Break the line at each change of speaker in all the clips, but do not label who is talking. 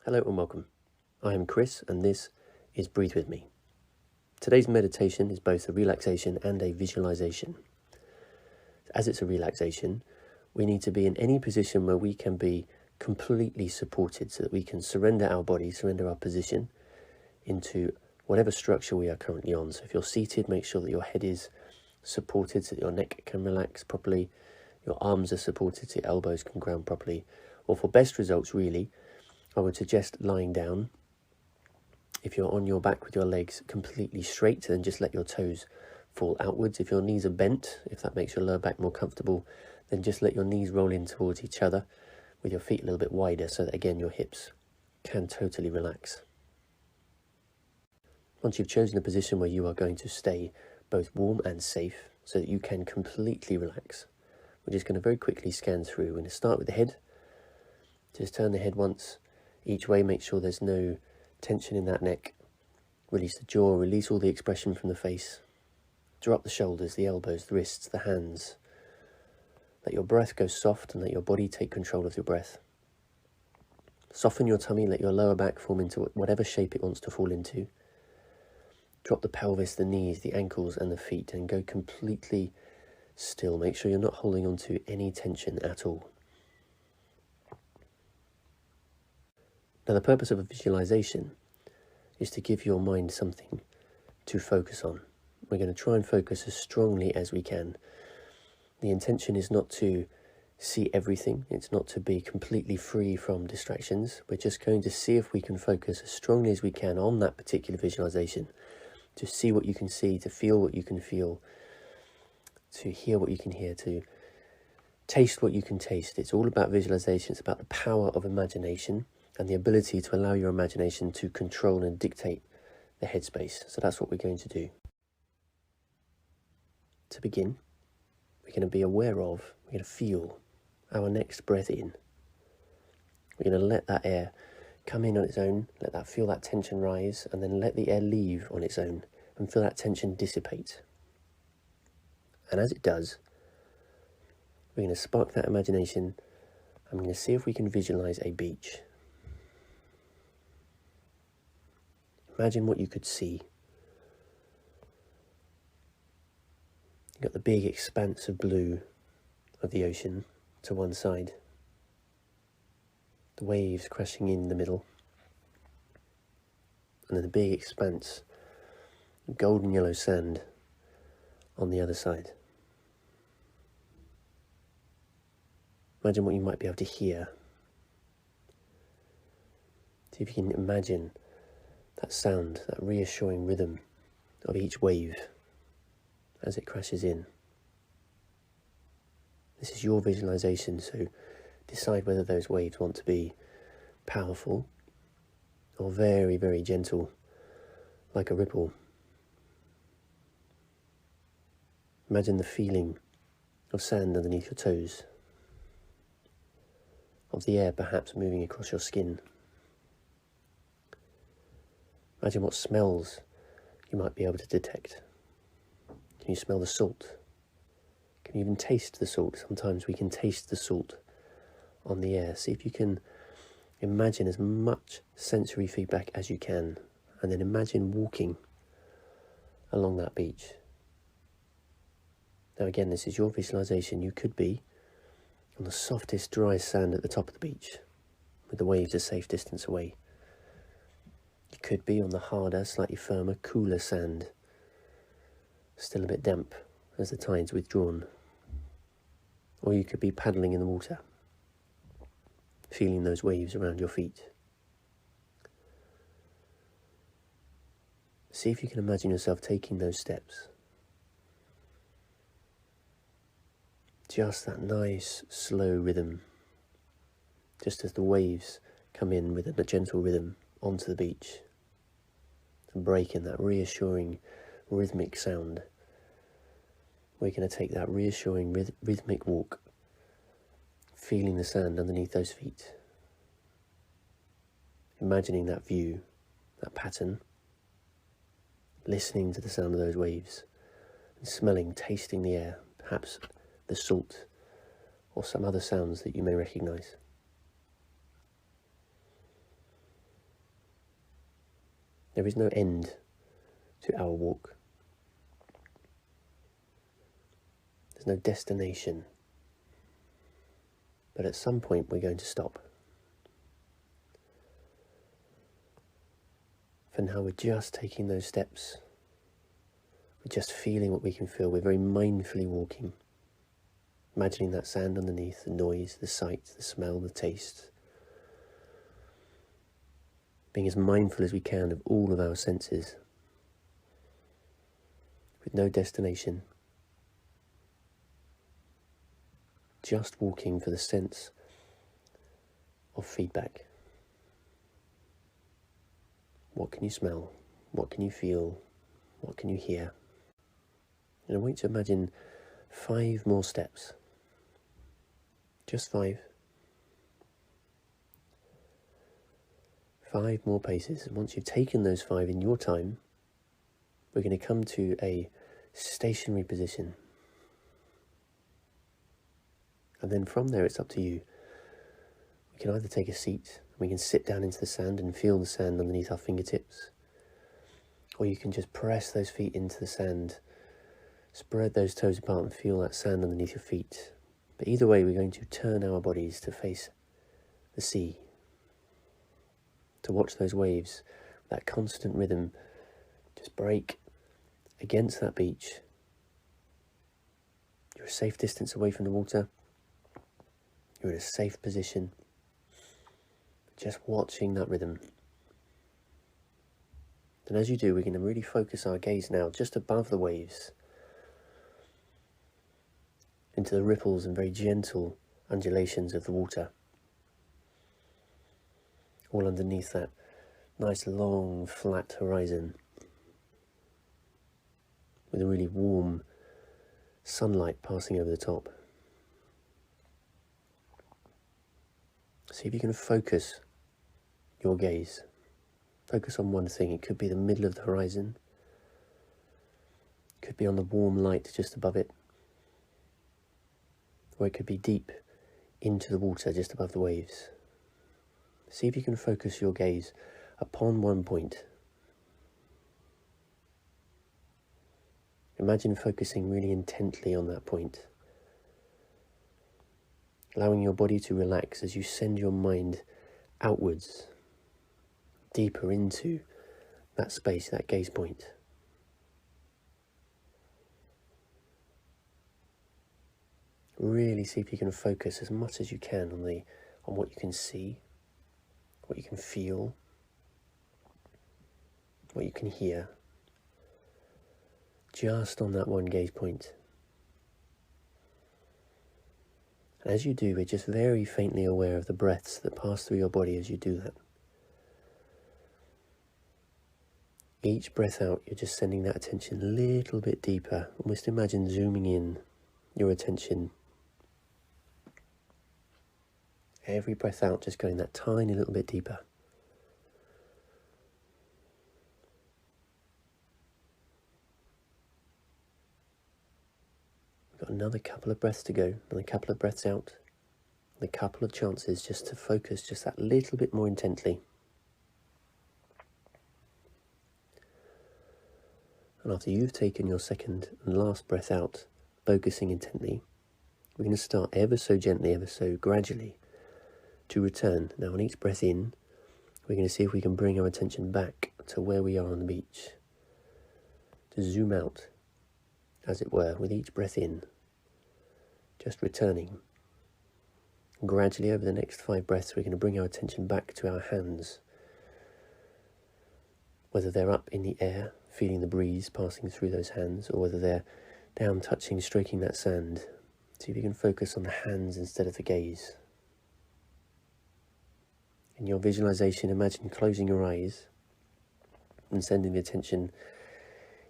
Hello and welcome. I am Chris and this is Breathe With Me. Today's meditation is both a relaxation and a visualization. As it's a relaxation, we need to be in any position where we can be completely supported so that we can surrender our body, surrender our position into whatever structure we are currently on. So if you're seated, make sure that your head is supported so that your neck can relax properly, your arms are supported so your elbows can ground properly. Or for best results really, I would suggest lying down. If you're on your back with your legs completely straight, then just let your toes fall outwards. If your knees are bent, if that makes your lower back more comfortable, then just let your knees roll in towards each other with your feet a little bit wider so that again your hips can totally relax. Once you've chosen a position where you are going to stay both warm and safe so that you can completely relax, we're just going to very quickly scan through. We're going to start with the head. Just turn the head once each way, make sure there's no tension in that neck. Release the jaw, release all the expression from the face. Drop the shoulders, the elbows, the wrists, the hands. Let your breath go soft and let your body take control of your breath. Soften your tummy, let your lower back form into whatever shape it wants to fall into. Drop the pelvis, the knees, the ankles and the feet and go completely still. Make sure you're not holding on to any tension at all. Now the purpose of a visualization is to give your mind something to focus on. We're going to try and focus as strongly as we can. The intention is not to see everything. It's not to be completely free from distractions. We're just going to see if we can focus as strongly as we can on that particular visualization. To see what you can see, to feel what you can feel, to hear what you can hear, to taste what you can taste. It's all about visualization. It's about the power of imagination and the ability to allow your imagination to control and dictate the headspace. So that's what we're going to do. To begin, we're going to be aware of, we're going to feel our next breath in. We're going to let that air come in on its own, let that feel that tension rise, and then let the air leave on its own and feel that tension dissipate. And as it does, we're going to spark that imagination and we're going to see if we can visualize a beach. Imagine what you could see. You've got the big expanse of blue of the ocean to one side. The waves crashing in the middle. And then the big expanse of golden yellow sand on the other side. Imagine what you might be able to hear. See if you can imagine that sound, that reassuring rhythm of each wave as it crashes in. This is your visualization, so decide whether those waves want to be powerful or very, very gentle, like a ripple. Imagine the feeling of sand underneath your toes, of the air perhaps moving across your skin. Imagine what smells you might be able to detect. Can you smell the salt? Can you even taste the salt? Sometimes we can taste the salt on the air. See if you can imagine as much sensory feedback as you can, and then imagine walking along that beach. Now again, this is your visualization. You could be on the softest, driest sand at the top of the beach, with the waves a safe distance away. You could be on the harder, slightly firmer, cooler sand, still a bit damp as the tide's withdrawn. Or you could be paddling in the water, feeling those waves around your feet. See if you can imagine yourself taking those steps. Just that nice, slow rhythm, just as the waves come in with a gentle rhythm onto the beach, and break in that reassuring rhythmic sound. We're going to take that reassuring rhythmic walk, feeling the sand underneath those feet, imagining that view, that pattern, listening to the sound of those waves, and smelling, tasting the air, perhaps the salt or some other sounds that you may recognize. There is no end to our walk. There's no destination. But at some point we're going to stop. For now we're just taking those steps. We're just feeling what we can feel. We're very mindfully walking. Imagining that sand underneath, the noise, the sight, the smell, the taste. Being as mindful as we can of all of our senses. With no destination. Just walking for the sense of feedback. What can you smell? What can you feel? What can you hear? And I want you to imagine 5 more steps. Just 5. 5 more paces. And once you've taken those 5 in your time, we're going to come to a stationary position. And then from there, it's up to you. We can either take a seat, we can sit down into the sand and feel the sand underneath our fingertips. Or you can just press those feet into the sand, spread those toes apart and feel that sand underneath your feet. But either way, we're going to turn our bodies to face the sea, to watch those waves, that constant rhythm, just break against that beach. You're a safe distance away from the water. You're in a safe position. Just watching that rhythm. And as you do, we're going to really focus our gaze now just above the waves, into the ripples and very gentle undulations of the water. All underneath that nice long flat horizon, with a really warm sunlight passing over the top. See if you can focus your gaze. Focus on one thing. It could be the middle of the horizon. It could be on the warm light just above it. Or it could be deep into the water just above the waves. See if you can focus your gaze upon one point. Imagine focusing really intently on that point. Allowing your body to relax as you send your mind outwards, deeper into that space, that gaze point. Really see if you can focus as much as you can on what you can see, what you can feel, what you can hear, just on that one gaze point. And as you do, we're just very faintly aware of the breaths that pass through your body as you do that. Each breath out, you're just sending that attention a little bit deeper. Almost imagine zooming in your attention. Every breath out, just going that tiny little bit deeper. We've got another couple of breaths to go, and a couple of breaths out. And a couple of chances just to focus just that little bit more intently. And after you've taken your second and last breath out, focusing intently, we're going to start ever so gently, ever so gradually to return. Now on each breath in, we're going to see if we can bring our attention back to where we are on the beach. To zoom out, as it were, with each breath in, just returning. And gradually over the next 5 breaths, we're going to bring our attention back to our hands. Whether they're up in the air, feeling the breeze passing through those hands, or whether they're down touching, stroking that sand. See if you can focus on the hands instead of the gaze. In your visualization, imagine closing your eyes and sending the attention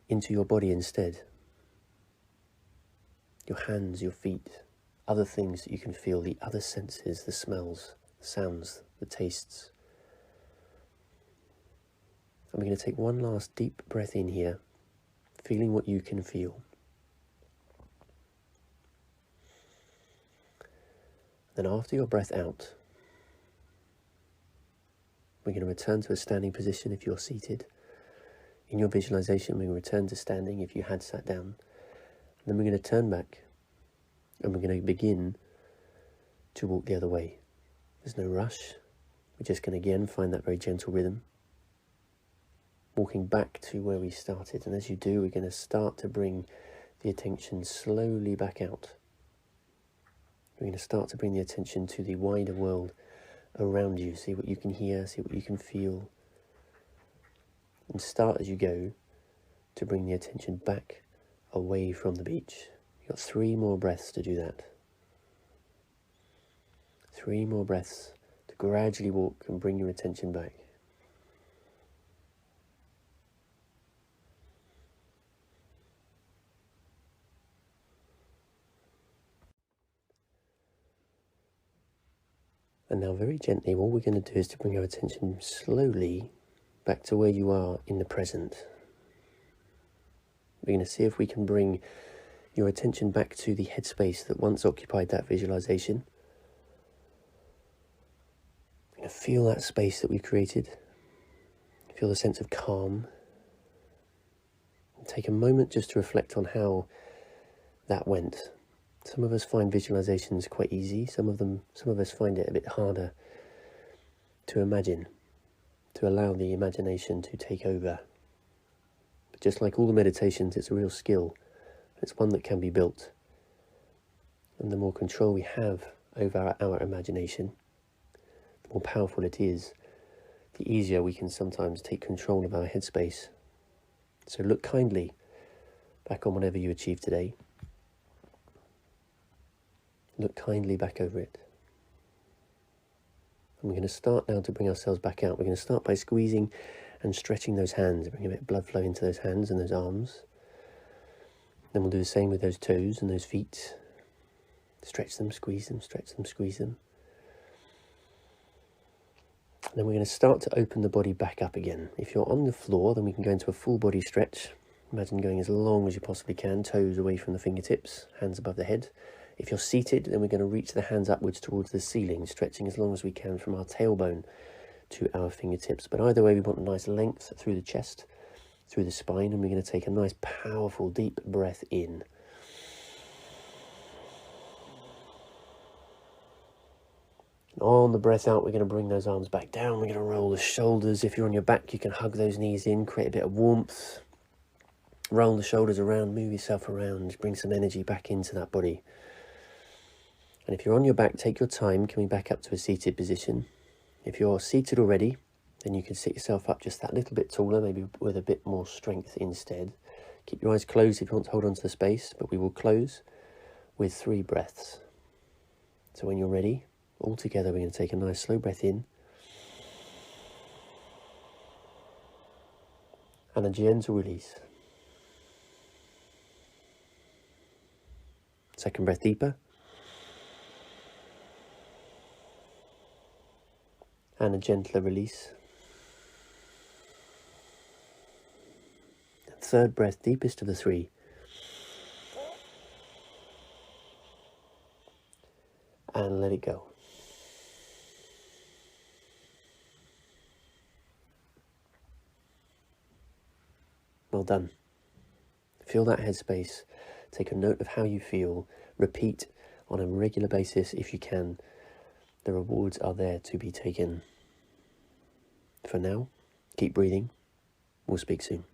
into your body instead. Your hands, your feet, other things that you can feel, the other senses, the smells, the sounds, the tastes. And we're going to take one last deep breath in here, feeling what you can feel. Then after your breath out, we're going to return to a standing position if you're seated, In your visualization, we return to standing if you had sat down. And then we're going to turn back and we're going to begin to walk the other way. There's no rush. We're just going to again find that very gentle rhythm. Walking back to where we started. And as you do, we're going to start to bring the attention slowly back out. We're going to start to bring the attention to the wider world around you. See what you can hear, see what you can feel. And start as you go to bring the attention back away from the beach. You've got 3 more breaths to do that. 3 more breaths to gradually walk and bring your attention back. And now very gently, what we're going to do is to bring our attention slowly back to where you are in the present. We're going to see if we can bring your attention back to the headspace that once occupied that visualization. We're going to feel that space that we created. Feel the sense of calm. And take a moment just to reflect on how that went. Some of us find visualizations quite easy. Some of us find it a bit harder to imagine, to allow the imagination to take over. But just like all the meditations, it's a real skill. It's one that can be built. And the more control we have over our imagination, the more powerful it is, the easier we can sometimes take control of our headspace. So look kindly back on whatever you achieved today. Look kindly back over it. And we're going to start now to bring ourselves back out. We're going to start by squeezing and stretching those hands, bring a bit of blood flow into those hands and those arms. Then we'll do the same with those toes and those feet. Stretch them, squeeze them, stretch them, squeeze them. And then we're going to start to open the body back up again. If you're on the floor, then we can go into a full body stretch. Imagine going as long as you possibly can, toes away from the fingertips, hands above the head. If you're seated, then we're going to reach the hands upwards towards the ceiling, stretching as long as we can from our tailbone to our fingertips. But either way, we want a nice length through the chest, through the spine, and we're going to take a nice, powerful, deep breath in. And on the breath out, we're going to bring those arms back down. We're going to roll the shoulders. If you're on your back, you can hug those knees in, create a bit of warmth. Roll the shoulders around, move yourself around, bring some energy back into that body. And if you're on your back, take your time coming back up to a seated position. If you're seated already, then you can sit yourself up just that little bit taller, maybe with a bit more strength instead. Keep your eyes closed if you want to hold on to the space, but we will close with 3 breaths. So when you're ready, all together, we're going to take a nice slow breath in. And a gentle release. Second breath deeper. And a gentler release. Third breath, deepest of the 3. And let it go. Well done. Feel that headspace. Take a note of how you feel. Repeat on a regular basis if you can. The rewards are there to be taken. For now, keep breathing. We'll speak soon.